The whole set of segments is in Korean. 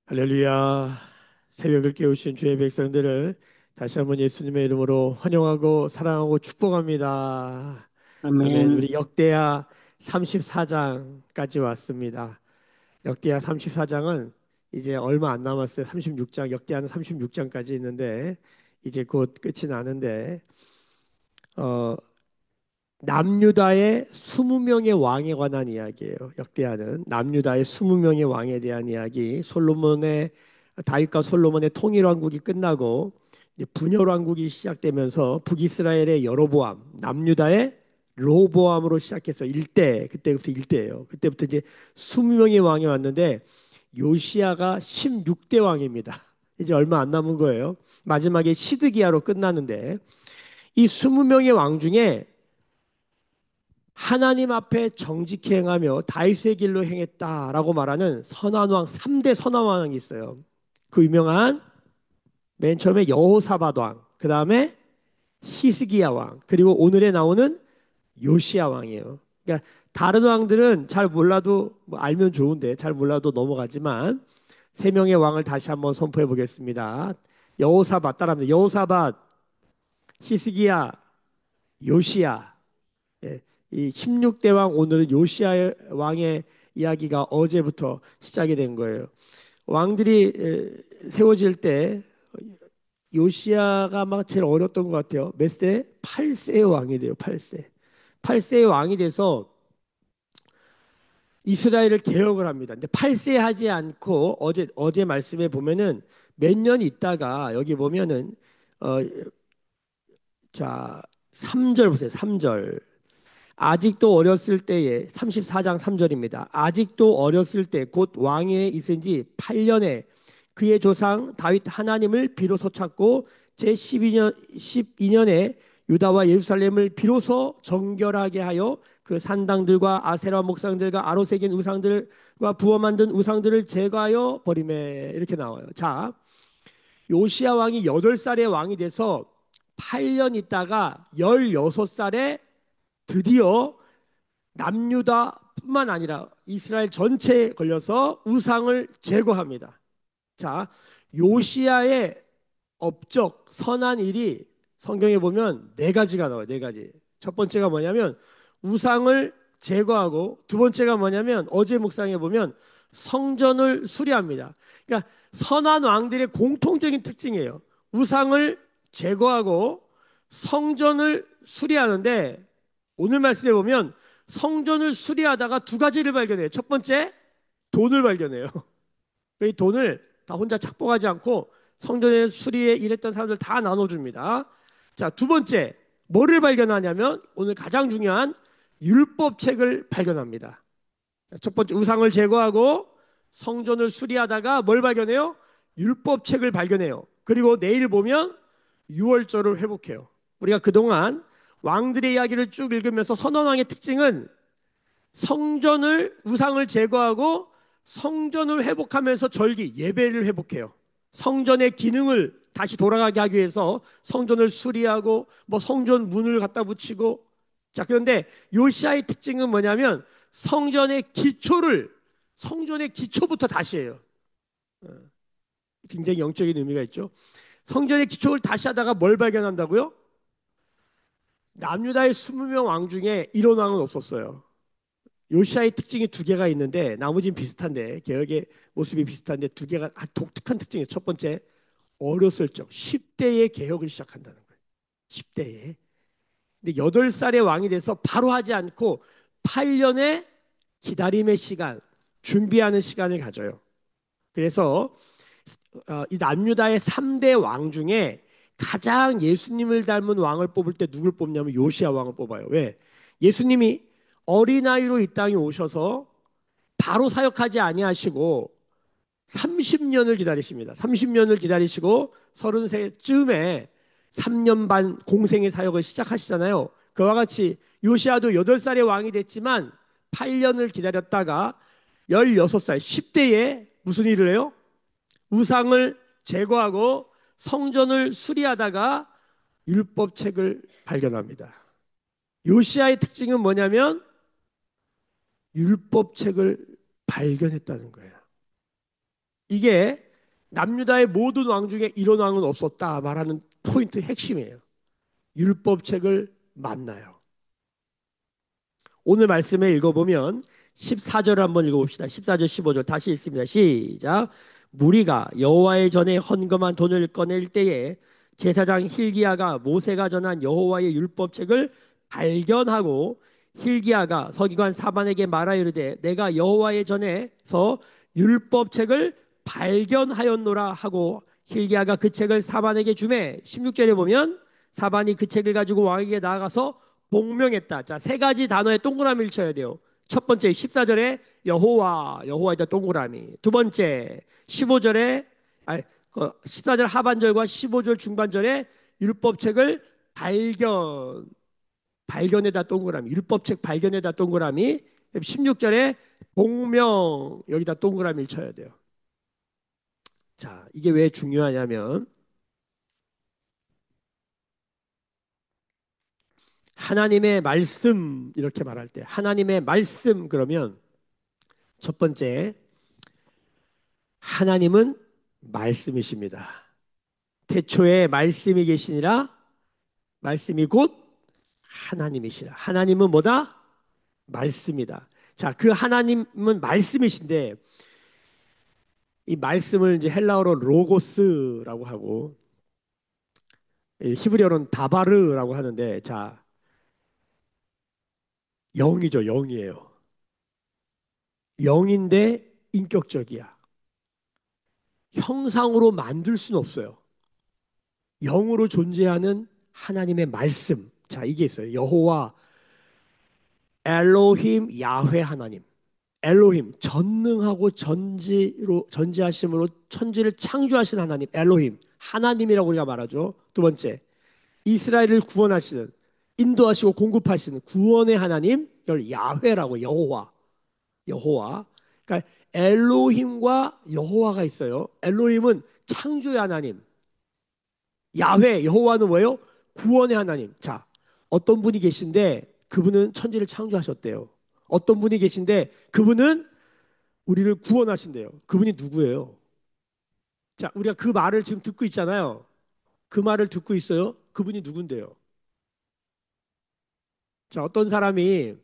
할렐루야. 새벽을 깨우신 주의 백성들을 다시 한번 예수님의 이름으로 환영하고 사랑하고 축복합니다. 아멘. 아멘. 우리 역대하 34장까지 왔습니다. 역대하 34장은 이제 얼마 안 남았어요. 36장, 역대하는 36장까지 있는데 이제 곧 끝이 나는데 어, 남유다의 20명의 왕에 관한 이야기예요. 역대하는 남유다의 20명의 왕에 대한 이야기. 솔로몬의 다윗과 솔로몬의 통일 왕국이 끝나고 이제 분열 왕국이 시작되면서 북이스라엘의 여로보암, 남유다의 로보암으로 시작해서 일대 그때부터 일대예요. 그때부터 이제 20명의 왕이 왔는데 요시아가 16대 왕입니다. 이제 얼마 안 남은 거예요. 마지막에 시드기야로 끝나는데 이 20명의 왕 중에 하나님 앞에 정직히 행하며 다윗의 길로 행했다라고 말하는 선한 왕 3대 선한 왕이 있어요. 그 유명한 맨 처음에 여호사밧 왕, 그 다음에 히스기야 왕, 그리고 오늘에 나오는 요시야 왕이에요. 그러니까 다른 왕들은 잘 몰라도 뭐 알면 좋은데 잘 몰라도 넘어가지만 세 명의 왕을 다시 한번 선포해 보겠습니다. 여호사밧 따라합니다. 여호사밧, 히스기야, 요시야. 예, 이 16대 왕 오늘은 요시아 왕의 이야기가 어제부터 시작이 된 거예요. 왕들이 세워질 때 요시아가 막 제일 어렸던 것 같아요. 몇 세? 8세의 왕이 돼요. 8세. 8세의 왕이 돼서 이스라엘을 개혁을 합니다. 근데 8세 하지 않고 어제 말씀에 보면은 몇 년 있다가 여기 보면은 어, 자 3절 보세요. 3절. 아직도 어렸을 때에 34장 3절입니다. 아직도 어렸을 때 곧 왕위에 있은 지 8년에 그의 조상 다윗 하나님을 비로소 찾고 제 12년에 유다와 예루살렘을 비로소 정결하게 하여 그 산당들과 아세라 목상들과 아로새긴 우상들과 부어 만든 우상들을 제거하여 버리매 이렇게 나와요. 자, 요시야 왕이 8살의 왕이 돼서 8년 있다가 16살에 드디어 남유다뿐만 아니라 이스라엘 전체에 걸려서 우상을 제거합니다. 자, 요시야의 업적 선한 일이 성경에 보면 네 가지가 나와요. 네 가지. 첫 번째가 뭐냐면 우상을 제거하고 두 번째가 뭐냐면 어제 묵상해 보면 성전을 수리합니다. 그러니까 선한 왕들의 공통적인 특징이에요. 우상을 제거하고 성전을 수리하는데 오늘 말씀해 보면 성전을 수리하다가 두 가지를 발견해요. 첫 번째, 돈을 발견해요. 이 돈을 다 혼자 착복하지 않고 성전의 수리에 일했던 사람들 다 나눠줍니다. 자, 두 번째, 뭐를 발견하냐면 오늘 가장 중요한 율법책을 발견합니다. 첫 번째, 우상을 제거하고 성전을 수리하다가 뭘 발견해요? 율법책을 발견해요. 그리고 내일 보면 유월절을 회복해요. 우리가 그동안 왕들의 이야기를 쭉 읽으면서 선언왕의 특징은 성전을 우상을 제거하고 성전을 회복하면서 절기 예배를 회복해요. 성전의 기능을 다시 돌아가게 하기 위해서 성전을 수리하고 뭐 성전 문을 갖다 붙이고 자 그런데 요시아의 특징은 뭐냐면 성전의 기초부터 다시 해요. 어, 굉장히 영적인 의미가 있죠. 성전의 기초를 다시 하다가 뭘 발견한다고요? 남유다의 20명 왕 중에 이런 왕은 없었어요. 요시아의 특징이 두 개가 있는데 나머지는 비슷한데 개혁의 모습이 비슷한데 두 개가 독특한 특징이 첫 번째 어렸을 적 10대에 개혁을 시작한다는 거예요. 10대에. 근데 8살의 왕이 돼서 바로 하지 않고 8년의 기다림의 시간, 준비하는 시간을 가져요. 그래서 이 남유다의 3대 왕 중에 가장 예수님을 닮은 왕을 뽑을 때 누굴 뽑냐면 요시아 왕을 뽑아요. 왜? 예수님이 어린아이로 이 땅에 오셔서 바로 사역하지 아니하시고 30년을 기다리십니다. 30년을 기다리시고 33쯤에 3년 반 공생의 사역을 시작하시잖아요. 그와 같이 요시아도 8살의 왕이 됐지만 8년을 기다렸다가 16살 10대에 무슨 일을 해요? 우상을 제거하고 성전을 수리하다가 율법책을 발견합니다. 요시아의 특징은 뭐냐면 율법책을 발견했다는 거예요. 이게 남유다의 모든 왕 중에 이런 왕은 없었다 말하는 포인트 핵심이에요. 율법책을 만나요. 오늘 말씀에 읽어보면 14절을 한번 읽어봅시다. 14절 15절 다시 읽습니다. 시작. 무리가 여호와의 전에 헌금한 돈을 꺼낼 때에 제사장 힐기야가 모세가 전한 여호와의 율법책을 발견하고 힐기야가 서기관 사반에게 말하여 이르되 내가 여호와의 전에서 율법책을 발견하였노라 하고 힐기야가 그 책을 사반에게 주매 16절에 보면 사반이 그 책을 가지고 왕에게 나아가서 복명했다. 자, 세 가지 단어에 동그라미를 쳐야 돼요. 첫 번째 14절에 여호와, 여호와에다 동그라미. 두 번째 15절에 14절 하반절과 15절 중반절에 율법책을 발견에다 동그라미. 율법책 발견에다 동그라미. 16절에 복명 여기다 동그라미를 쳐야 돼요. 자, 이게 왜 중요하냐면 하나님의 말씀 이렇게 말할 때 하나님의 말씀 그러면 첫 번째 하나님은 말씀이십니다. 태초에 말씀이 계시니라 말씀이 곧 하나님이시라. 하나님은 뭐다? 말씀이다. 자, 그 하나님은 말씀이신데 이 말씀을 이제 헬라어로 로고스라고 하고 히브리어로는 다바르라고 하는데 자, 영이죠. 영이에요. 영인데 인격적이야. 형상으로 만들 수는 없어요. 영으로 존재하는 하나님의 말씀. 자, 이게 있어요. 여호와, 엘로힘, 야훼 하나님. 엘로힘, 전능하고 전지하심으로 천지를 창조하신 하나님, 엘로힘, 하나님이라고 우리가 말하죠. 두 번째, 이스라엘을 구원하시는, 인도하시고 공급하시는 구원의 하나님, 이걸 야훼라고 여호와, 여호와. 그러니까 엘로힘과 여호와가 있어요. 엘로힘은 창조의 하나님, 야훼 여호와는 뭐예요? 구원의 하나님. 자, 어떤 분이 계신데 그분은 천지를 창조하셨대요. 어떤 분이 계신데 그분은 우리를 구원하신대요. 그분이 누구예요? 자, 우리가 그 말을 지금 듣고 있잖아요. 그 말을 듣고 있어요. 그분이 누군데요? 자, 어떤 사람이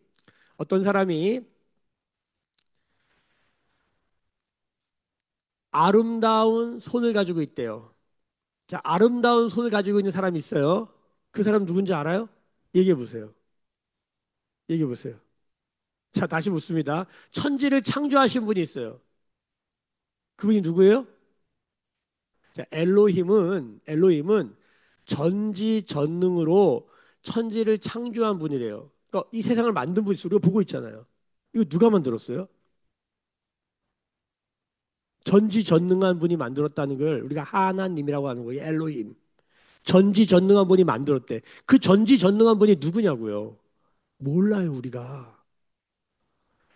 아름다운 손을 가지고 있대요. 자, 아름다운 손을 가지고 있는 사람이 있어요. 그 사람 누군지 알아요? 얘기해 보세요. 얘기해 보세요. 자, 다시 묻습니다. 천지를 창조하신 분이 있어요. 그분이 누구예요? 자, 엘로힘은 전지전능으로 천지를 창조한 분이래요. 그러니까 이 세상을 만든 분이 있어요. 우리가 보고 있잖아요. 이거 누가 만들었어요? 전지전능한 분이 만들었다는 걸 우리가 하나님이라고 하는 거예요. 엘로힘. 전지전능한 분이 만들었대. 그 전지전능한 분이 누구냐고요? 몰라요, 우리가.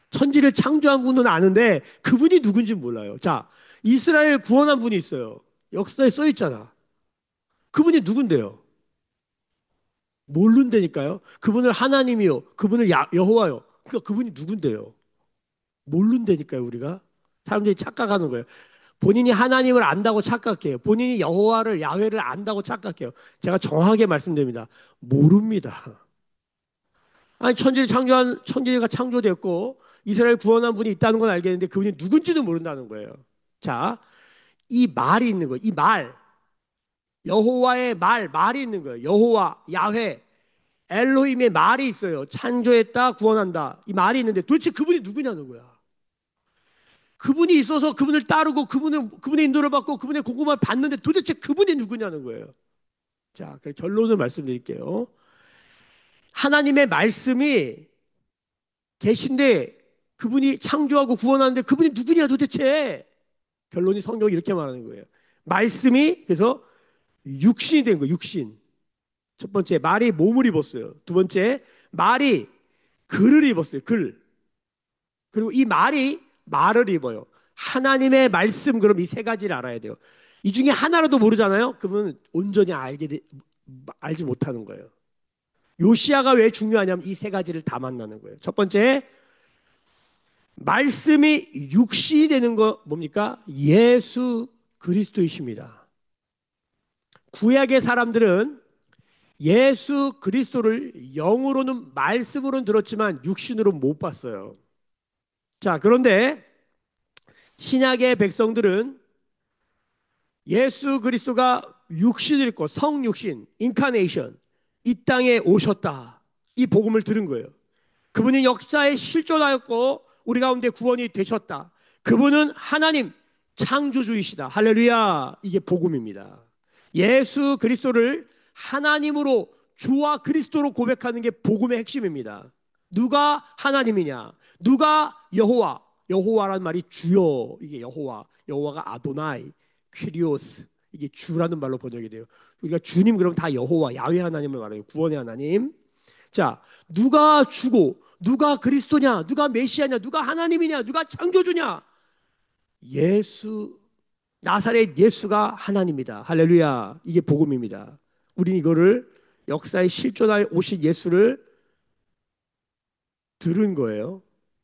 천지를 창조한 분은 아는데 그분이 누군지 몰라요. 자, 이스라엘 구원한 분이 있어요. 역사에 써 있잖아. 그분이 누군데요? 모른다니까요. 그분을 하나님이요. 그분을 여호와요. 그러니까 그분이 누군데요? 모른다니까요, 우리가. 사람들이 착각하는 거예요. 본인이 하나님을 안다고 착각해요. 본인이 여호와를 야훼를 안다고 착각해요. 제가 정확하게 말씀드립니다. 모릅니다. 아니 천지가 창조됐고 이스라엘 구원한 분이 있다는 건 알겠는데 그분이 누군지도 모른다는 거예요. 자, 이 말이 있는 거예요. 이 말. 여호와의 말이 있는 거예요. 여호와, 야훼, 엘로힘의 말이 있어요. 창조했다, 구원한다. 이 말이 있는데 도대체 그분이 누구냐는 거야. 그분이 있어서 그분을 따르고 그분의 인도를 받고 그분의 공급을 받는데 도대체 그분이 누구냐는 거예요. 자, 그 결론을 말씀드릴게요. 하나님의 말씀이 계신데 그분이 창조하고 구원하는데 그분이 누구냐 도대체. 결론이 성경이 이렇게 말하는 거예요. 말씀이 그래서 육신이 된 거예요. 육신. 첫 번째 말이 몸을 입었어요. 두 번째 말이 글을 입었어요. 글. 그리고 이 말이 말을 입어요. 하나님의 말씀 그럼 이 세 가지를 알아야 돼요. 이 중에 하나라도 모르잖아요. 그러면 온전히 알지 못하는 거예요. 요시야가 왜 중요하냐면 이 세 가지를 다 만나는 거예요. 첫 번째 말씀이 육신이 되는 거 뭡니까? 예수 그리스도이십니다. 구약의 사람들은 예수 그리스도를 영으로는 말씀으로는 들었지만 육신으로 못 봤어요. 자, 그런데 신약의 백성들은 예수 그리스도가 육신을 입고 성육신, 인카네이션, 이 땅에 오셨다. 이 복음을 들은 거예요. 그분이 역사에 실존하였고 우리 가운데 구원이 되셨다. 그분은 하나님 창조주이시다. 할렐루야. 이게 복음입니다. 예수 그리스도를 하나님으로 주와 그리스도로 고백하는 게 복음의 핵심입니다. 누가 하나님이냐? 누가 여호와? 여호와란 말이 주여. 이게 여호와. 여호와가 아도나이, 퀴리오스. 이게 주라는 말로 번역이 돼요. 우리가 주님 그러면 다 여호와, 야훼 하나님을 말해요. 구원의 하나님. 자, 누가 주고 누가 그리스도냐? 누가 메시아냐? 누가 하나님이냐? 누가 창조주냐? 예수, 나사렛 예수가 하나님이다. 할렐루야. 이게 복음입니다. 우리는 이거를 역사에 실존하여 오신 예수를 들은 거예요.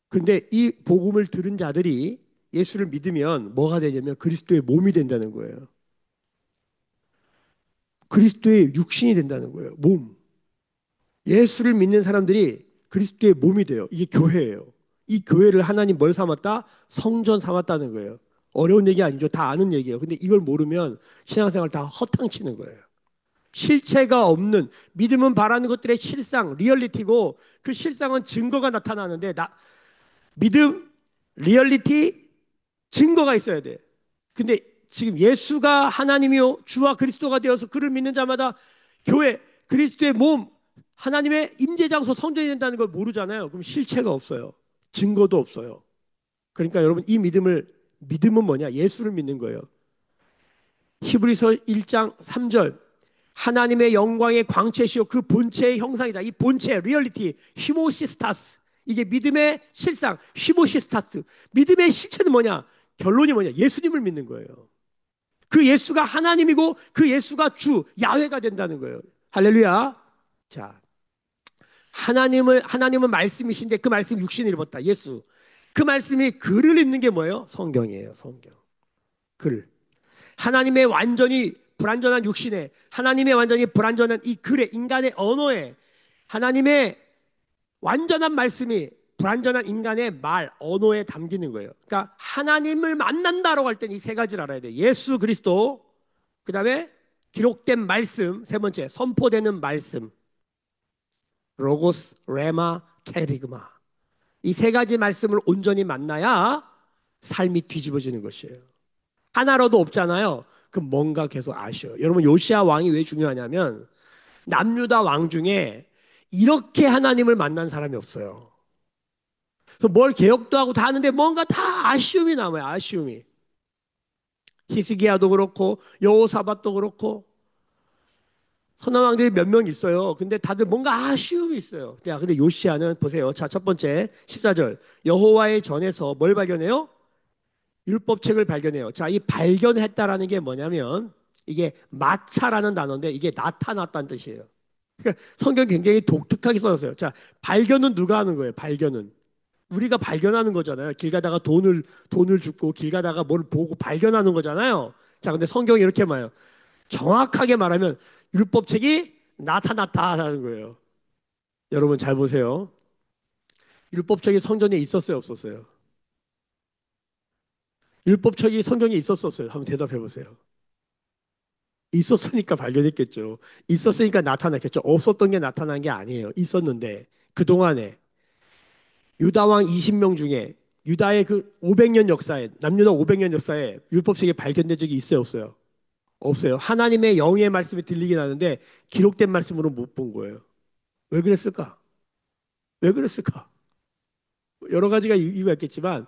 근데 이 복음을 들은 자들이 예수를 믿으면 뭐가 되냐면 그리스도의 몸이 된다는 거예요. 그리스도의 육신이 된다는 거예요. 몸. 예수를 믿는 사람들이 그리스도의 몸이 돼요. 이게 교회예요. 이 교회를 하나님 뭘 삼았다? 성전 삼았다는 거예요. 어려운 얘기 아니죠. 다 아는 얘기예요. 근데 이걸 모르면 신앙생활 다 허탕치는 거예요. 실체가 없는 믿음은 바라는 것들의 실상, 리얼리티고 그 실상은 증거가 나타나는데 믿음, 리얼리티, 증거가 있어야 돼. 근데 지금 예수가 하나님이요 주와 그리스도가 되어서 그를 믿는 자마다 교회, 그리스도의 몸, 하나님의 임재장소 성전이 된다는 걸 모르잖아요. 그럼 실체가 없어요. 증거도 없어요. 그러니까 여러분 이 믿음은 뭐냐? 예수를 믿는 거예요. 히브리서 1장 3절 하나님의 영광의 광채시요 그 본체의 형상이다. 이 본체, 리얼리티, 히모시스타스. 이게 믿음의 실상, 히모시스타스. 믿음의 실체는 뭐냐? 결론이 뭐냐? 예수님을 믿는 거예요. 그 예수가 하나님이고 그 예수가 주, 야훼가 된다는 거예요. 할렐루야. 자, 하나님은 말씀이신데 그 말씀이 육신을 입었다. 예수. 그 말씀이 글을 읽는 게 뭐예요? 성경이에요. 성경. 글. 하나님의 완전히 불완전한 육신에 하나님의 완전히 불완전한 이 글에 인간의 언어에 하나님의 완전한 말씀이 불완전한 인간의 말, 언어에 담기는 거예요. 그러니까 하나님을 만난다라고 할 때는 이 세 가지를 알아야 돼요. 예수 그리스도, 그 다음에 기록된 말씀, 세 번째 선포되는 말씀, 로고스, 레마, 캐리그마. 이 세 가지 말씀을 온전히 만나야 삶이 뒤집어지는 것이에요. 하나로도 없잖아요. 그럼 뭔가 계속 아쉬워요. 여러분 요시야 왕이 왜 중요하냐면 남유다 왕 중에 이렇게 하나님을 만난 사람이 없어요. 그래서 뭘 개혁도 하고 다 하는데 뭔가 다 아쉬움이 남아요. 아쉬움이. 히스기야도 그렇고 여호사밧도 그렇고 선한 왕들이 몇 명 있어요. 근데 다들 뭔가 아쉬움이 있어요. 야, 근데 요시야는 보세요. 자, 첫 번째 14절 여호와의 전에서 뭘 발견해요? 율법책을 발견해요. 자, 이 발견했다라는 게 뭐냐면 이게 마차라는 단어인데 이게 나타났다는 뜻이에요. 그러니까 성경 굉장히 독특하게 써놨어요. 자, 발견은 누가 하는 거예요? 발견은 우리가 발견하는 거잖아요. 길 가다가 돈을 줍고 길 가다가 뭘 보고 발견하는 거잖아요. 자, 근데 성경이 이렇게 말해요. 정확하게 말하면 율법책이 나타났다라는 거예요. 여러분 잘 보세요. 율법책이 성전에 있었어요, 없었어요? 율법책이 성경에 있었어요. 한번 대답해 보세요. 있었으니까 발견했겠죠. 있었으니까 나타났겠죠. 없었던 게 나타난 게 아니에요. 있었는데 그동안에 유다 왕 20명 중에 유다의 그 500년 역사에 남유다 500년 역사에 율법책이 발견된 적이 있어요, 없어요? 없어요. 하나님의 영의 말씀이 들리긴 하는데 기록된 말씀으로 못 본 거예요. 왜 그랬을까? 왜 그랬을까? 여러 가지가 이유가 있겠지만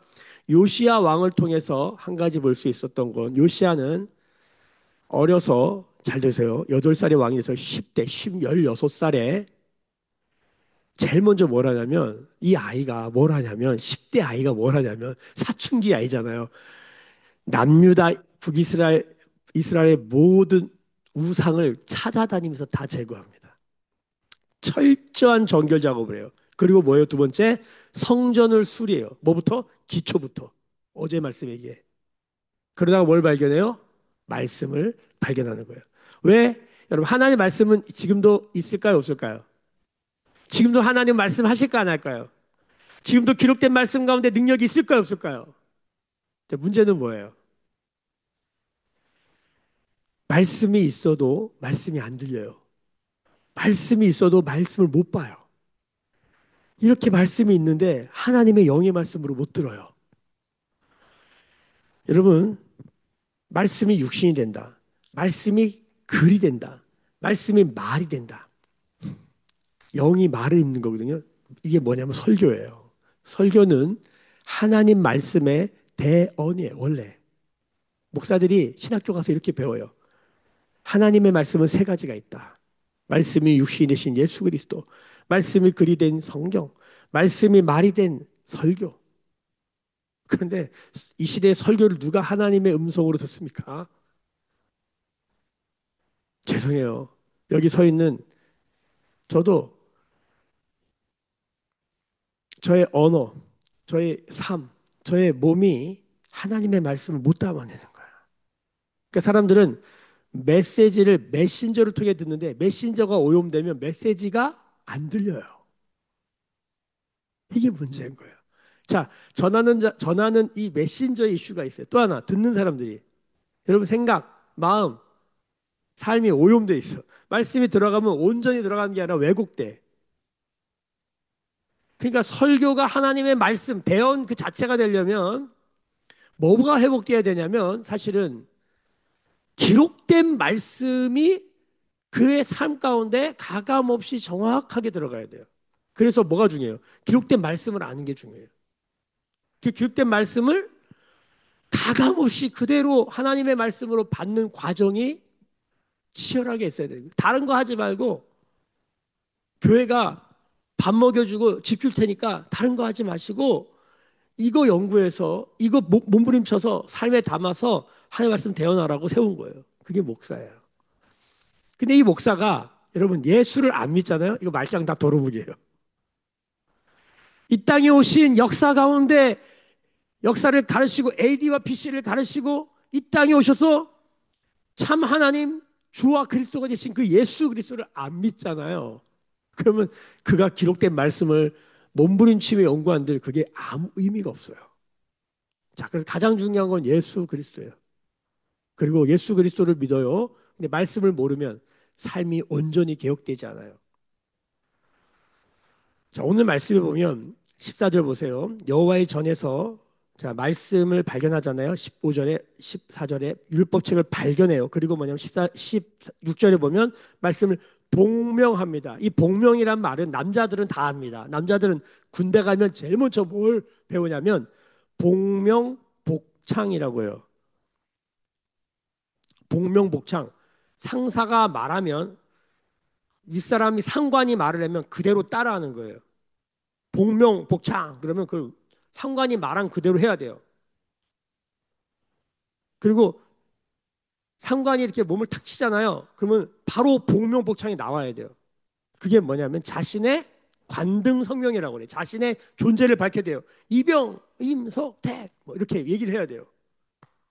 요시야 왕을 통해서 한 가지 볼 수 있었던 건 요시야는 어려서 잘 되세요. 8살의 왕이 돼서 10대, 16살에 제일 먼저 뭘 하냐면 이 아이가 뭘 하냐면 10대 아이가 뭘 하냐면 사춘기 아이잖아요. 남유다 이스라엘의 모든 우상을 찾아다니면서 다 제거합니다. 철저한 정결 작업을 해요. 그리고 뭐예요? 두 번째, 성전을 수리해요. 뭐부터? 기초부터. 어제 말씀 얘기해. 그러다가 뭘 발견해요? 말씀을 발견하는 거예요. 왜? 여러분, 하나님 말씀은 지금도 있을까요? 없을까요? 지금도 하나님 말씀 하실까 안 할까요? 지금도 기록된 말씀 가운데 능력이 있을까요? 없을까요? 근데 문제는 뭐예요? 말씀이 있어도 말씀이 안 들려요. 말씀이 있어도 말씀을 못 봐요. 이렇게 말씀이 있는데 하나님의 영의 말씀으로 못 들어요. 여러분, 말씀이 육신이 된다. 말씀이 글이 된다. 말씀이 말이 된다. 영이 말을 읽는 거거든요. 이게 뭐냐면 설교예요. 설교는 하나님 말씀의 대언이에요. 원래 목사들이 신학교 가서 이렇게 배워요. 하나님의 말씀은 세 가지가 있다. 말씀이 육신이 되신 예수 그리스도, 말씀이 글이 된 성경, 말씀이 말이 된 설교. 그런데 이 시대의 설교를 누가 하나님의 음성으로 듣습니까? 죄송해요. 여기 서 있는 저도 저의 언어, 저의 삶, 저의 몸이 하나님의 말씀을 못 담아내는 거야. 그러니까 사람들은 메시지를 메신저를 통해 듣는데 메신저가 오염되면 메시지가 안 들려요. 이게 문제인 거예요. 자, 전하는 이 메신저 이슈가 있어요. 또 하나, 듣는 사람들이. 여러분 생각, 마음, 삶이 오염돼 있어. 말씀이 들어가면 온전히 들어가는 게 아니라 왜곡돼. 그러니까 설교가 하나님의 말씀, 대언 그 자체가 되려면 뭐가 회복돼야 되냐면 사실은 기록된 말씀이 그의 삶 가운데 가감 없이 정확하게 들어가야 돼요. 그래서 뭐가 중요해요? 기록된 말씀을 아는 게 중요해요. 그 기록된 말씀을 가감 없이 그대로 하나님의 말씀으로 받는 과정이 치열하게 있어야 돼요. 다른 거 하지 말고 교회가 밥 먹여주고 집 줄 테니까 다른 거 하지 마시고 이거 연구해서 이거 몸부림쳐서 삶에 담아서 하나님 말씀 대언하라고 세운 거예요. 그게 목사예요. 근데 이 목사가 여러분 예수를 안 믿잖아요. 이거 말짱 다 도루묵이에요. 이 땅에 오신 역사 가운데 역사를 가르치고 AD와 BC를 가르치고 이 땅에 오셔서 참 하나님 주와 그리스도가 되신 그 예수 그리스도를 안 믿잖아요. 그러면 그가 기록된 말씀을 몸부림치며 연구한들 그게 아무 의미가 없어요. 자, 그래서 가장 중요한 건 예수 그리스도예요. 그리고 예수 그리스도를 믿어요. 근데 말씀을 모르면 삶이 온전히 개혁되지 않아요. 자, 오늘 말씀에 보면 14절 보세요. 여호와의 전에서 자, 말씀을 발견하잖아요. 15절에 14절에 율법책을 발견해요. 그리고 뭐냐면 16절에 보면 말씀을 복명합니다. 이 복명이란 말은 남자들은 다 합니다. 남자들은 군대 가면 제일 먼저 뭘 배우냐면 복명복창이라고 해요. 복명복창. 상사가 말하면 윗사람이 상관이 말을 하면 그대로 따라하는 거예요. 복명복창. 그러면 그 상관이 말한 그대로 해야 돼요. 그리고 상관이 이렇게 몸을 탁 치잖아요. 그러면 바로 복명복창이 나와야 돼요. 그게 뭐냐면 자신의 관등 성명이라고 그래요. 자신의 존재를 밝혀야 돼요. 이병, 임석택 뭐 이렇게 얘기를 해야 돼요.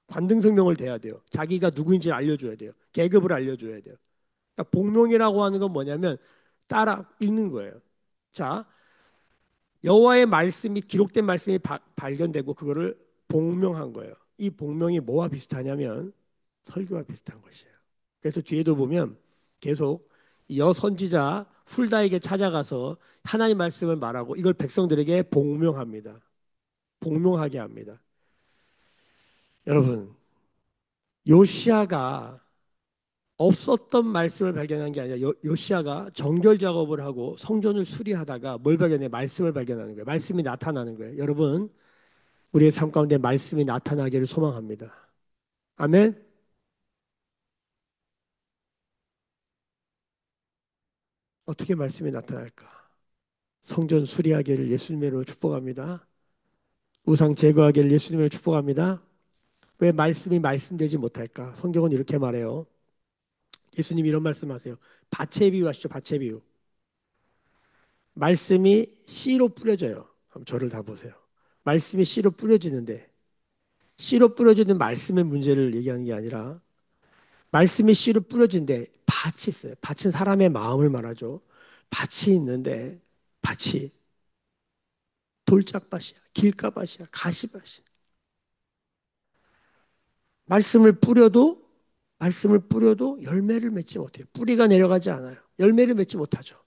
관등 성명을 대야 돼요. 자기가 누구인지 알려줘야 돼요. 계급을 알려줘야 돼요. 그러니까 복명이라고 하는 건 뭐냐면 따라 읽는 거예요. 자, 여호와의 말씀이 기록된 말씀이 발견되고 그거를 복명한 거예요. 이 복명이 뭐와 비슷하냐면 설교와 비슷한 것이에요. 그래서 뒤에도 보면 계속 여선지자 훌다에게 찾아가서 하나님 말씀을 말하고 이걸 백성들에게 복명합니다. 복명하게 합니다. 여러분, 요시아가 없었던 말씀을 발견한 게 아니라 요시아가 정결 작업을 하고 성전을 수리하다가 뭘 발견해? 말씀을 발견하는 거예요. 말씀이 나타나는 거예요. 여러분, 우리의 삶 가운데 말씀이 나타나기를 소망합니다. 아멘. 어떻게 말씀이 나타날까? 성전 수리하기를 예수님으로 축복합니다. 우상 제거하기를 예수님으로 축복합니다. 왜 말씀이 말씀되지 못할까? 성경은 이렇게 말해요. 예수님 이런 말씀하세요. 밭의 비유 하시죠. 밭의 비유. 말씀이 씨로 뿌려져요. 그럼 저를 다 보세요. 말씀이 씨로 뿌려지는데 씨로 뿌려지는 말씀의 문제를 얘기하는 게 아니라 말씀이 씨로 뿌려진데 밭이 있어요. 밭은 사람의 마음을 말하죠. 밭이 있는데 밭이 돌짝밭이야, 길가밭이야, 가시밭이야. 말씀을 뿌려도 말씀을 뿌려도 열매를 맺지 못해요. 뿌리가 내려가지 않아요. 열매를 맺지 못하죠.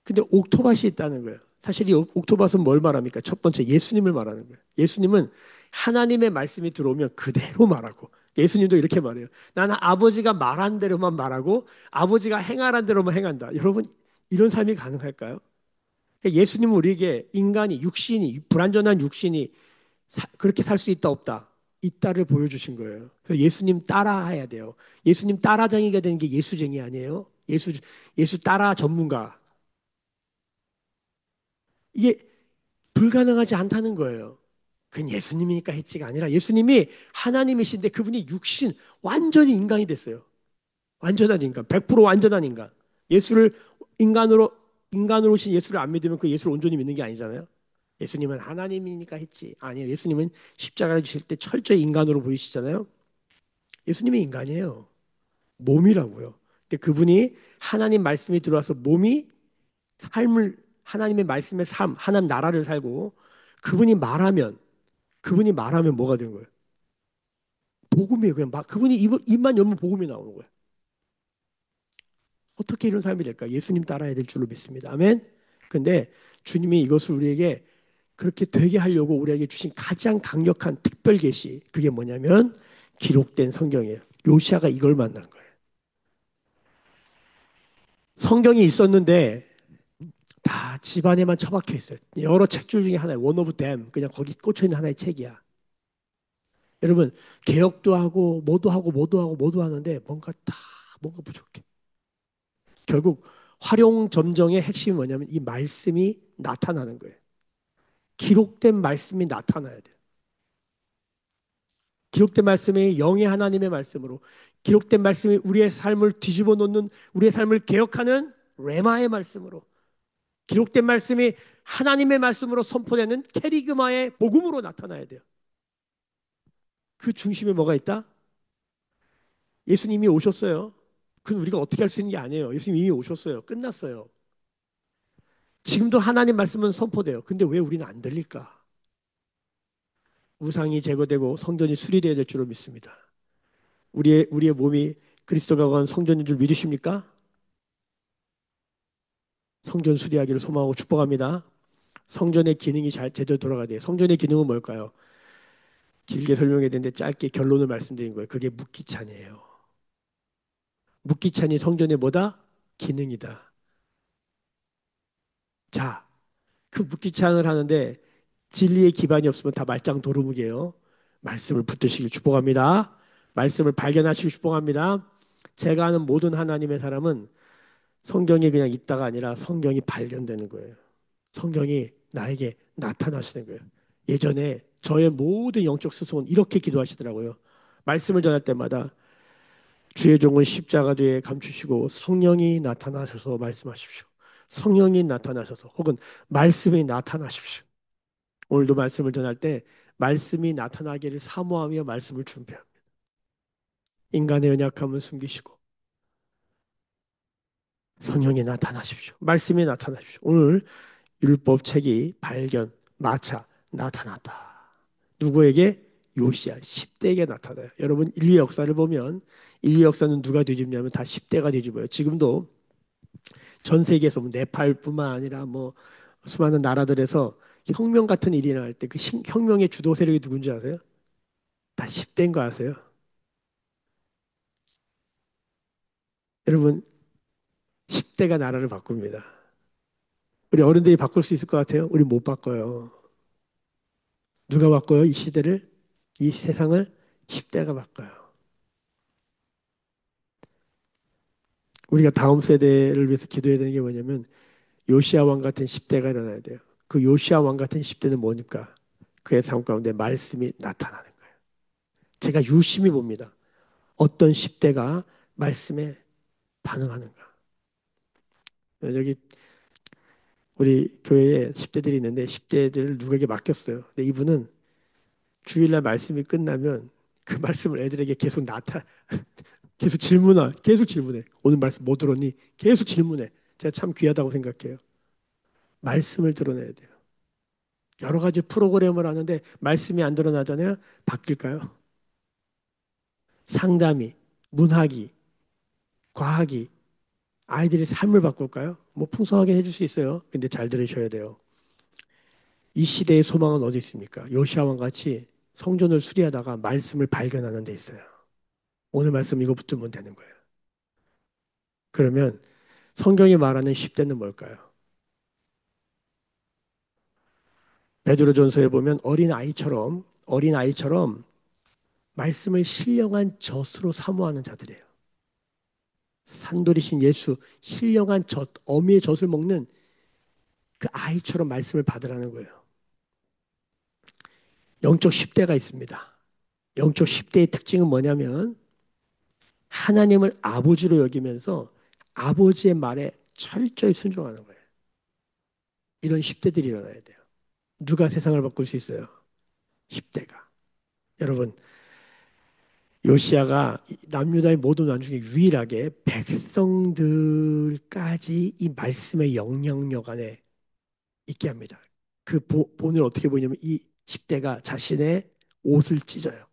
근데 옥토밭이 있다는 거예요. 사실 이 옥토밭은 뭘 말합니까? 첫 번째 예수님을 말하는 거예요. 예수님은 하나님의 말씀이 들어오면 그대로 말하고 예수님도 이렇게 말해요. 나는 아버지가 말한 대로만 말하고 아버지가 행하란 대로만 행한다. 여러분 이런 삶이 가능할까요? 그러니까 예수님은 우리에게 인간이 육신이 불완전한 육신이 그렇게 살 수 있다 없다. 있다를 보여주신 거예요. 그래서 예수님 따라해야 돼요. 예수님 따라쟁이가 되는 게 예수쟁이 아니에요? 예수 따라 전문가. 이게 불가능하지 않다는 거예요. 그건 예수님이니까 했지가 아니라 예수님이 하나님이신데 그분이 육신 완전히 인간이 됐어요. 완전한 인간, 100% 완전한 인간. 예수를 인간으로 오신 예수를 안 믿으면 그 예수를 온전히 믿는 게 아니잖아요. 예수님은 하나님이니까 했지. 아니에요. 예수님은 십자가를 주실 때 철저히 인간으로 보이시잖아요. 예수님이 인간이에요. 몸이라고요. 근데 그분이 하나님 말씀이 들어와서 몸이 삶을 하나님의 말씀의 삶, 하나님 나라를 살고 그분이 말하면 그분이 말하면 뭐가 되는 거예요? 복음이에요. 그냥 막 그분이 입만 열면 복음이 나오는 거예요. 어떻게 이런 삶이 될까? 예수님 따라야 될 줄로 믿습니다. 아멘. 근데 주님이 이것을 우리에게 그렇게 되게 하려고 우리에게 주신 가장 강력한 특별 계시 그게 뭐냐면 기록된 성경이에요. 요시아가 이걸 만난 거예요. 성경이 있었는데 다 집안에만 처박혀 있어요. 여러 책줄 중에 하나예요. 원 오브 댐. 그냥 거기 꽂혀 있는 하나의 책이야. 여러분 개혁도 하고 뭐도 하고 뭐도 하고 뭐도 하는데 뭔가 부족해. 결국 활용 점정의 핵심이 뭐냐면 이 말씀이 나타나는 거예요. 기록된 말씀이 나타나야 돼요. 기록된 말씀이 영의 하나님의 말씀으로 기록된 말씀이 우리의 삶을 뒤집어 놓는 우리의 삶을 개혁하는 레마의 말씀으로 기록된 말씀이 하나님의 말씀으로 선포되는 캐리그마의 복음으로 나타나야 돼요. 그 중심에 뭐가 있다? 예수님이 오셨어요. 그건 우리가 어떻게 할 수 있는 게 아니에요. 예수님 이미 오셨어요. 끝났어요. 지금도 하나님 말씀은 선포돼요. 근데 왜 우리는 안 들릴까? 우상이 제거되고 성전이 수리되어야 될 줄로 믿습니다. 우리의 몸이 그리스도가 건 성전인 줄 믿으십니까? 성전 수리하기를 소망하고 축복합니다. 성전의 기능이 잘 제대로 돌아가야 돼요. 성전의 기능은 뭘까요? 길게 설명해야 되는데 짧게 결론을 말씀드린 거예요. 그게 묵기찬이에요. 묵기찬이 성전의 뭐다? 기능이다. 자, 그 묵기찬을 하는데 진리의 기반이 없으면 다 말짱 도루묵이에요. 말씀을 붙드시길 축복합니다. 말씀을 발견하시길 축복합니다. 제가 아는 모든 하나님의 사람은 성경이 그냥 있다가 아니라 성경이 발견되는 거예요. 성경이 나에게 나타나시는 거예요. 예전에 저의 모든 영적 스승은 이렇게 기도하시더라고요. 말씀을 전할 때마다 주의 종은 십자가 뒤에 감추시고 성령이 나타나셔서 말씀하십시오. 성령이 나타나셔서 혹은 말씀이 나타나십시오. 오늘도 말씀을 전할 때 말씀이 나타나기를 사모하며 말씀을 준비합니다. 인간의 연약함은 숨기시고 성령이 나타나십시오. 말씀이 나타나십시오. 오늘 율법책이 발견, 마차 나타났다. 누구에게? 요시야 10대에게 나타나요. 여러분 인류 역사를 보면 인류 역사는 누가 뒤집냐면 다 10대가 뒤집어요. 지금도 전 세계에서 뭐 네팔뿐만 아니라 뭐 수많은 나라들에서 혁명 같은 일이 일어날 때 그 혁명의 주도 세력이 누군지 아세요? 다 10대인 거 아세요? 여러분 10대가 나라를 바꿉니다. 우리 어른들이 바꿀 수 있을 것 같아요? 우리 못 바꿔요. 누가 바꿔요? 이 시대를? 이 세상을 10대가 바꿔요. 우리가 다음 세대를 위해서 기도해야 되는 게 뭐냐면 요시아 왕 같은 10대가 일어나야 돼요. 그 요시아 왕 같은 10대는 뭐니까? 그의 삶 가운데 말씀이 나타나는 거예요. 제가 유심히 봅니다. 어떤 10대가 말씀에 반응하는가? 여기 우리 교회에 10대들이 있는데 10대들 누구에게 맡겼어요. 근데 이분은 주일날 말씀이 끝나면 그 말씀을 애들에게 계속 계속 계속 질문해. 오늘 말씀 뭐 들었니? 계속 질문해. 제가 참 귀하다고 생각해요. 말씀을 드러내야 돼요. 여러 가지 프로그램을 하는데 말씀이 안 드러나잖아요. 바뀔까요? 상담이, 문학이, 과학이 아이들의 삶을 바꿀까요? 뭐 풍성하게 해줄 수 있어요. 근데 잘 들으셔야 돼요. 이 시대의 소망은 어디 있습니까? 요시아왕 같이 성전을 수리하다가 말씀을 발견하는 데 있어요. 오늘 말씀 이거 붙들면 되는 거예요. 그러면 성경이 말하는 10대는 뭘까요? 베드로전서에 보면 어린 아이처럼 말씀을 신령한 젖으로 사모하는 자들이에요. 산돌이신 예수, 신령한 젖, 어미의 젖을 먹는 그 아이처럼 말씀을 받으라는 거예요. 영적 10대가 있습니다. 영적 10대의 특징은 뭐냐면 하나님을 아버지로 여기면서 아버지의 말에 철저히 순종하는 거예요. 이런 10대들이 일어나야 돼요. 누가 세상을 바꿀 수 있어요? 10대가. 여러분, 요시아가 남유다의 모든 왕 중에 유일하게 백성들까지 이 말씀의 영향력 안에 있게 합니다. 그 본을 어떻게 보냐면 이 10대가 자신의 옷을 찢어요.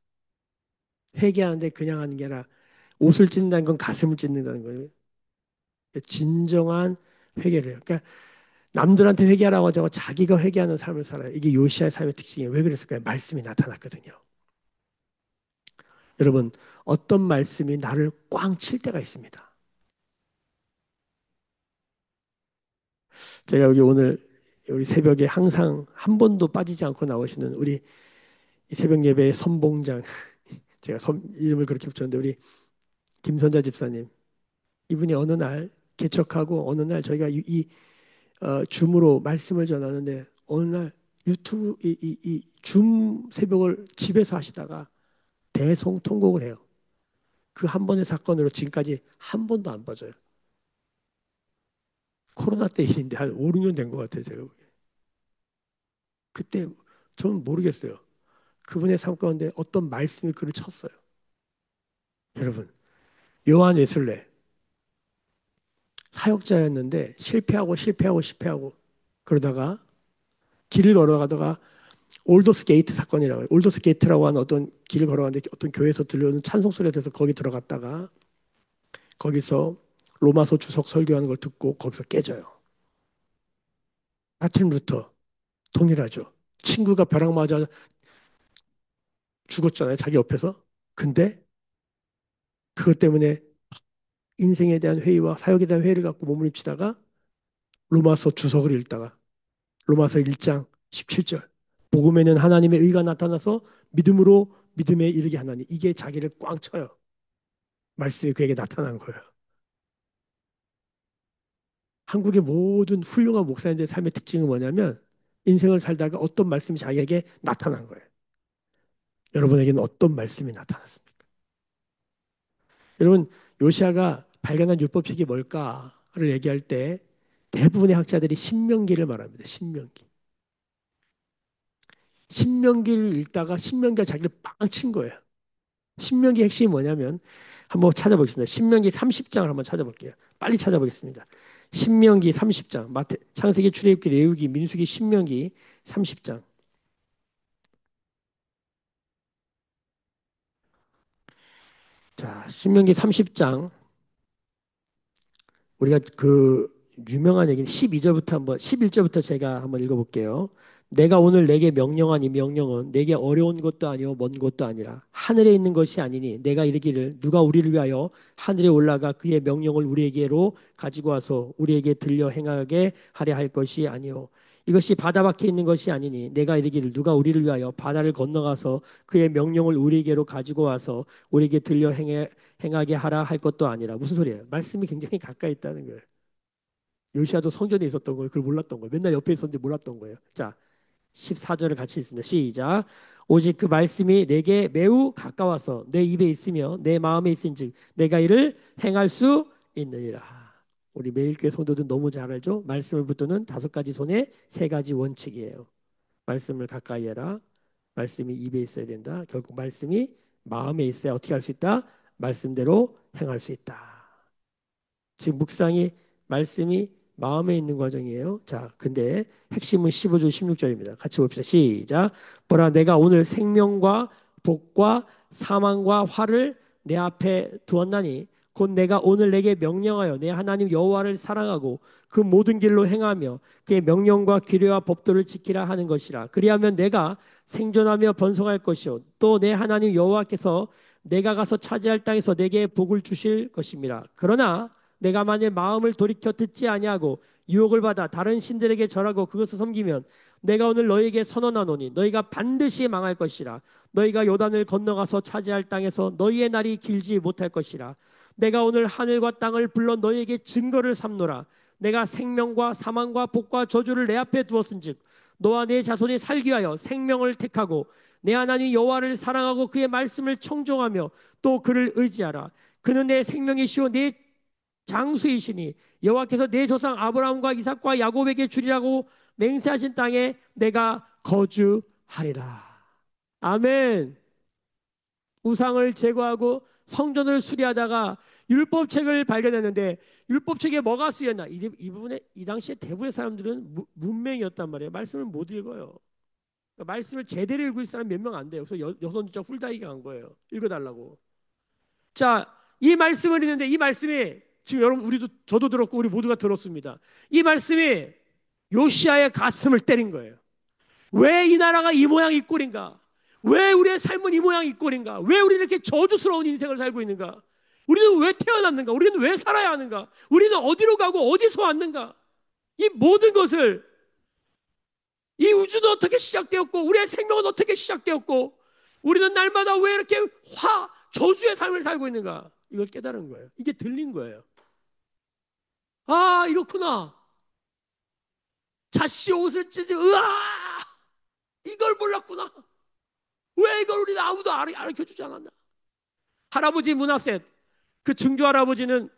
회개하는데 그냥 하는 게 아니라 옷을 찢는다는 건 가슴을 찢는다는 거예요. 진정한 회개를 해요. 그러니까 남들한테 회개하라고 하자고 자기가 회개하는 삶을 살아요. 이게 요시아의 삶의 특징이에요. 왜 그랬을까요? 말씀이 나타났거든요. 여러분, 어떤 말씀이 나를 꽝 칠 때가 있습니다. 제가 여기 오늘 우리 새벽에 항상 한 번도 빠지지 않고 나오시는 우리 새벽 예배의 선봉장, 제가 이름을 그렇게 붙였는데 우리 김선자 집사님, 이분이 어느 날 개척하고 어느 날 저희가 줌으로 말씀을 전하는데 어느 날 유튜브 줌 새벽을 집에서 하시다가 대성통곡을 해요. 그 한 번의 사건으로 지금까지 한 번도 안 빠져요. 코로나 때 일인데 한 5, 6년 된 것 같아요, 제가 보기에. 그때 저는 모르겠어요. 그분의 삶 가운데 어떤 말씀이 그를 쳤어요. 여러분, 요한 웨슬레 사역자였는데 실패하고 그러다가 길을 걸어가다가 올더스 게이트 사건이라고 해요. 올더스 게이트라고 하는 어떤 길을 걸어가는데 어떤 교회에서 들려오는 찬송 소리가 돼서 거기 들어갔다가 거기서 로마서 주석 설교하는 걸 듣고 거기서 깨져요. 마틴 루터 동일하죠. 친구가 벼락 맞아 죽었잖아요. 자기 옆에서. 근데 그것 때문에 인생에 대한 회의와 사역에 대한 회의를 갖고 몸부림치다가 로마서 주석을 읽다가 로마서 1장 17절 복음에는 하나님의 의가 나타나서 믿음으로 믿음에 이르게 하나니 이게 자기를 꽝 쳐요. 말씀이 그에게 나타난 거예요. 한국의 모든 훌륭한 목사님들의 삶의 특징은 뭐냐면 인생을 살다가 어떤 말씀이 자기에게 나타난 거예요. 여러분에게는 어떤 말씀이 나타났습니까? 여러분 요시아가 발견한 율법책이 뭘까를 얘기할 때 대부분의 학자들이 신명기를 말합니다. 신명기. 신명기를 읽다가 신명기가 자기를 빵 친 거예요. 신명기 핵심이 뭐냐면 한번 찾아보겠습니다. 신명기 30장을 한번 찾아볼게요. 빨리 찾아보겠습니다. 신명기 30장. 창세기, 출애굽기, 레위기, 민수기, 신명기 30장. 자, 신명기 30장. 우리가 그 유명한 얘기는 11절부터 제가 한번 읽어볼게요. 내가 오늘 내게 명령한 이 명령은 내게 어려운 것도 아니요 먼 것도 아니라 하늘에 있는 것이 아니니 내가 이르기를 누가 우리를 위하여 하늘에 올라가 그의 명령을 우리에게로 가지고 와서 우리에게 들려 행하게 하려 할 것이 아니요 이것이 바다 밖에 있는 것이 아니니 내가 이르기를 누가 우리를 위하여 바다를 건너가서 그의 명령을 우리에게로 가지고 와서 우리에게 들려 행하게 하라 할 것도 아니라 무슨 소리예요? 말씀이 굉장히 가까이 있다는 거예요. 요시아도 성전에 있었던 걸 그걸 몰랐던 거예요. 맨날 옆에 있었는지 몰랐던 거예요. 자, 14절을 같이 읽습니다. 시작. 오직 그 말씀이 내게 매우 가까워서 내 입에 있으며 내 마음에 있은즉 내가 이를 행할 수 있느니라. 우리 매일교회 성도들 너무 잘 알죠? 말씀을 붙드는 5가지 손에 3가지 원칙이에요. 말씀을 가까이 해라. 말씀이 입에 있어야 된다. 결국 말씀이 마음에 있어야 어떻게 할 수 있다? 말씀대로 행할 수 있다. 지금 묵상이 말씀이 마음에 있는 과정이에요. 자, 근데 핵심은 15절 16절입니다. 같이 봅시다. 시작. 보라 내가 오늘 생명과 복과 사망과 화를 내 앞에 두었나니 곧 내가 오늘 내게 명령하여 내 하나님 여호와를 사랑하고 그 모든 길로 행하며 그의 명령과 규례와 법도를 지키라 하는 것이라. 그리하면 내가 생존하며 번성할 것이요 또 내 하나님 여호와께서 내가 가서 차지할 땅에서 내게 복을 주실 것입니다. 그러나 내가 만일 마음을 돌이켜 듣지 아니하고 유혹을 받아 다른 신들에게 절하고 그것을 섬기면 내가 오늘 너희에게 선언하노니 너희가 반드시 망할 것이라. 너희가 요단을 건너가서 차지할 땅에서 너희의 날이 길지 못할 것이라. 내가 오늘 하늘과 땅을 불러 너희에게 증거를 삼노라. 내가 생명과 사망과 복과 저주를 내 앞에 두었은즉 너와 내 자손이 살기 위하여 생명을 택하고 내 하나님 여호와를 사랑하고 그의 말씀을 청종하며 또 그를 의지하라. 그는 내 생명이시오 내 장수이시니 여호와께서 내 조상 아브라함과 이삭과 야곱에게 주리라고 맹세하신 땅에 내가 거주하리라. 아멘. 우상을 제거하고 성전을 수리하다가 율법책을 발견했는데 율법책에 뭐가 쓰였나? 이 부분에 이 당시에 대부분의 사람들은 문맹이었단 말이에요. 말씀을 못 읽어요. 그러니까 말씀을 제대로 읽을 사람 몇 명 안 돼요. 그래서 여섯 진짜 훌다이게 간 거예요. 읽어달라고. 자, 이 말씀을 읽는데 이 말씀이 지금 여러분 우리도 저도 들었고 우리 모두가 들었습니다. 이 말씀이 요시아의 가슴을 때린 거예요. 왜 이 나라가 이 모양 이 꼴인가? 왜 우리의 삶은 이 모양 이 꼴인가? 왜 우리는 이렇게 저주스러운 인생을 살고 있는가? 우리는 왜 태어났는가? 우리는 왜 살아야 하는가? 우리는 어디로 가고 어디서 왔는가? 이 모든 것을 이 우주는 어떻게 시작되었고 우리의 생명은 어떻게 시작되었고 우리는 날마다 왜 이렇게 저주의 삶을 살고 있는가? 이걸 깨달은 거예요. 이게 들린 거예요. 아, 이렇구나. 자씨 옷을 찢지, 으아! 이걸 몰랐구나. 왜 이걸 우리는 아무도 가르쳐 주지 않았나? 할아버지 문하셋, 그 증조 할아버지는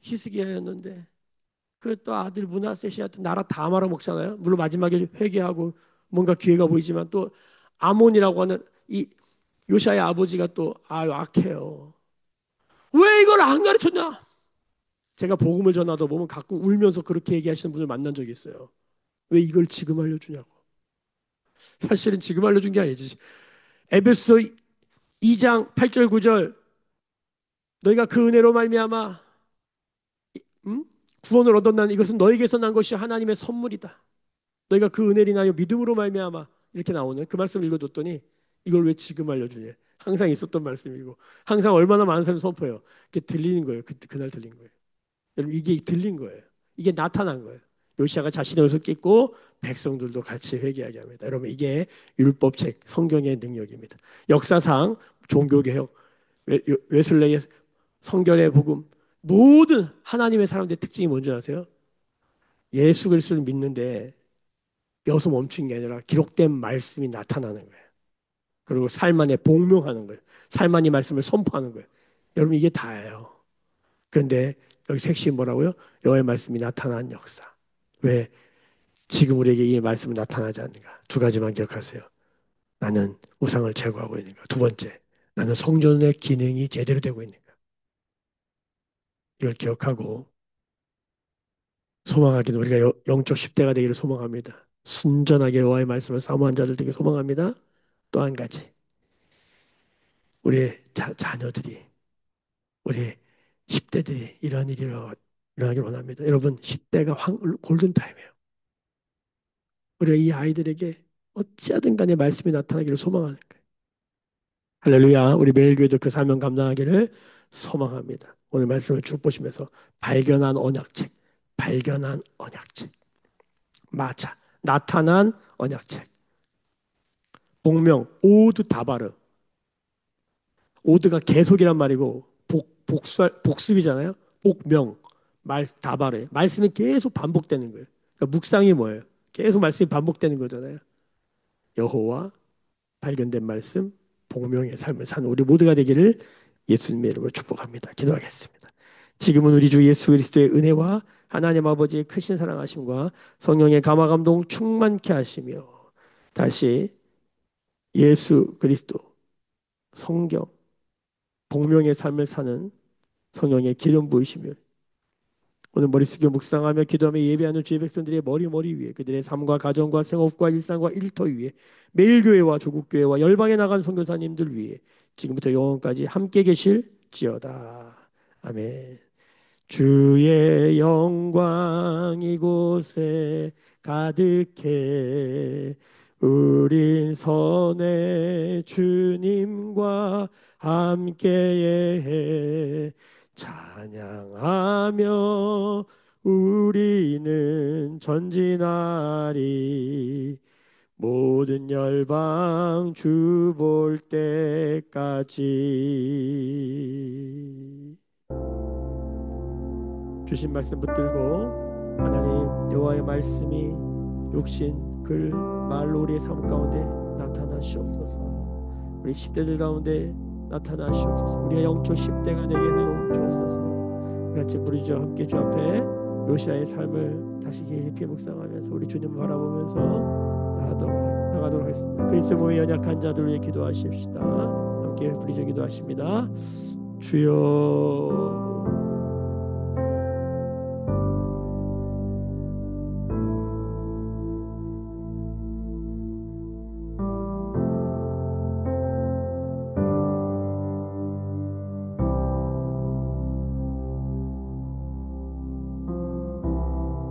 히스기야였는데 그 또 아들 문하셋이한테 나라 다 말아먹잖아요. 물론 마지막에 회개하고 뭔가 기회가 보이지만 또 아몬이라고 하는 이 요시아의 아버지가 또 악해요. 왜 이걸 안 가르쳤냐? 제가 복음을 전하다 보면 가끔 울면서 그렇게 얘기하시는 분을 만난 적이 있어요. 왜 이걸 지금 알려주냐고. 사실은 지금 알려준 게 아니지. 에베소 2장 8절 9절 너희가 그 은혜로 말미암아 구원을 얻었나니 이것은 너희에게서 난 것이 하나님의 선물이다. 너희가 그 은혜를 인하여 믿음으로 말미암아 이렇게 나오는 그 말씀을 읽어줬더니 이걸 왜 지금 알려주냐. 항상 있었던 말씀이고 항상 얼마나 많은 사람이 선포해요. 그게 들리는 거예요. 그날 들린 거예요. 여러분 이게 들린 거예요. 이게 나타난 거예요. 요시아가 자신의 옷을 찢고 백성들도 같이 회개하게 합니다. 여러분 이게 율법책 성경의 능력입니다. 역사상 종교개혁 웨슬레이의 성결의 복음 모든 하나님의 사람들의 특징이 뭔지 아세요? 예수 그리스도를 믿는데 여기서 멈춘 게 아니라 기록된 말씀이 나타나는 거예요. 그리고 삶 안에 복명하는 거예요. 삶 안에 말씀을 선포하는 거예요. 여러분 이게 다예요. 그런데 여기 핵심이 뭐라고요? 여호와의 말씀이 나타난 역사. 왜 지금 우리에게 이 말씀이 나타나지 않는가? 2가지만 기억하세요. 나는 우상을 제거하고 있는가? 2번째, 나는 성전의 기능이 제대로 되고 있는가? 이걸 기억하고 소망하기는 우리가 영적 10대가 되기를 소망합니다. 순전하게 여호와의 말씀을 사모한 자들 되게 소망합니다. 또 한 가지, 우리의 자녀들이 우리 10대들이 이런 일이 일어나길 원합니다. 여러분 10대가 골든타임이에요. 우리가 이 아이들에게 어찌하든 간에 말씀이 나타나기를 소망하는 거예요. 할렐루야. 우리 매일교회도 그 사명 감당하기를 소망합니다. 오늘 말씀을 쭉 보시면서 발견한 언약책, 발견한 언약책, 마차, 나타난 언약책, 복명, 오드 다바르. 오드가 계속이란 말이고 복습이잖아요. 복명, 말 다바르. 말씀이 계속 반복되는 거예요. 그러니까 묵상이 뭐예요? 계속 말씀이 반복되는 거잖아요. 여호와, 발견된 말씀, 복명의 삶을 사는 우리 모두가 되기를 예수님의 이름으로 축복합니다. 기도하겠습니다. 지금은 우리 주 예수 그리스도의 은혜와 하나님 아버지의 크신 사랑하심과 성령의 감화 감동 충만케 하시며 다시 예수 그리스도 성경 복명의 삶을 사는 성령의 기름 부으시며 오늘 머리 숙여 묵상하며 기도하며 예배하는 주의 백성들의 머리 위에 그들의 삶과 가정과 생업과 일상과 일터 위에 매일 교회와 조국 교회와 열방에 나간 선교사님들 위에 지금부터 영원까지 함께 계실지어다. 아멘. 주의 영광 이곳에 가득해 우린 선의 주님과 함께해 찬양하며 우리는 전진하리 모든 열방 주 볼 때까지. 주신 말씀 붙들고 하나님 여호와의 말씀이 육신 글 말로 우리의 삶 가운데 나타나시옵소서. 우리 10대들 가운데 나타나시옵소서. 우리가 영적 10대가 되게 하여 주옵소서. 같이 부르짖어 함께 주 앞에 요시아의 삶을 다시 깊이 묵상하면서 우리 주님을 바라보면서 나가도록 하겠습니다. 그리스도 몸에 연약한 자들 위해 기도하십시다. 함께 부르짖어 기도하십니다. 주여